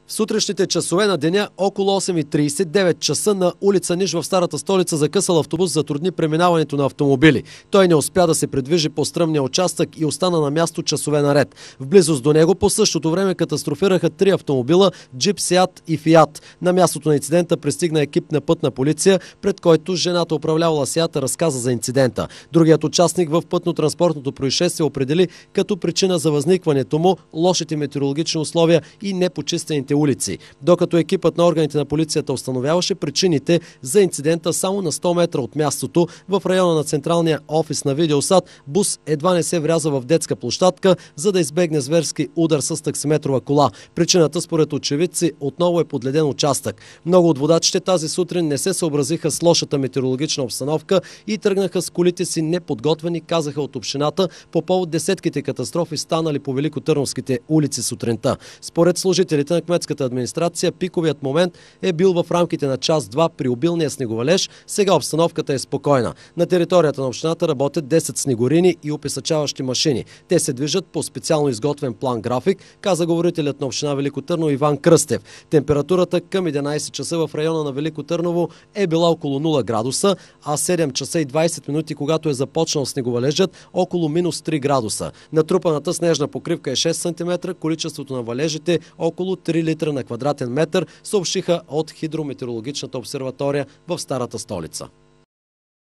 В сутрешните часове на деня около 8:30, 9 часа на улица Ниш в старата столица закъсал автобус затрудни преминаването на автомобили. Той не успя да се придвижи по стръмния участък и остана на място часове наред. В близост до него по същото време катастрофираха 3 автомобила – джип, Сиат и Фиат. На мястото на инцидента пристигна екип на пътна полиция, пред който жената, управлявала Сиата, разказа за инцидента. Другият участник в пътно-транспортното происшествие определи като причина за възникването му лошите метеорологични условия и непочистените улици. Докато екипът на органите на полицията установяваше причините за инцидента само на 100 метра от мястото, в района на централния офис на Видеосат, бус едва не се вряза в детска площадка, за да избегне зверски удар с таксиметрова кола. Причината, според очевидци, отново е подледен участък. Много от водачите тази сутрин не се съобразиха с лошата метеорологична обстановка и тръгнаха с колите си неподготвени, казаха от общината, по повод десетките катастрофи, станали по великотърновските улици сутринта. Според служителите на кметската администрация, пиковият момент е бил в рамките на час-два при обилния снеговалеж. Сега обстановката е спокойна. На територията на общината работят 10 снегорини и описачаващи машини. Те се движат по специално изготвен план-график, каза говорителят на община Велико Търново Иван Кръстев. Температурата към 11 часа в района на Велико Търново е била около 0 градуса, а 7 часа и 20 минути, когато е започнал снеговалежът, около минус 3 градуса. Натрупаната снежна покривка е 6 см, количеството на валежите около 3 литра на квадратен метър, съобщиха от хидрометеорологичната обсерватория в старата столица.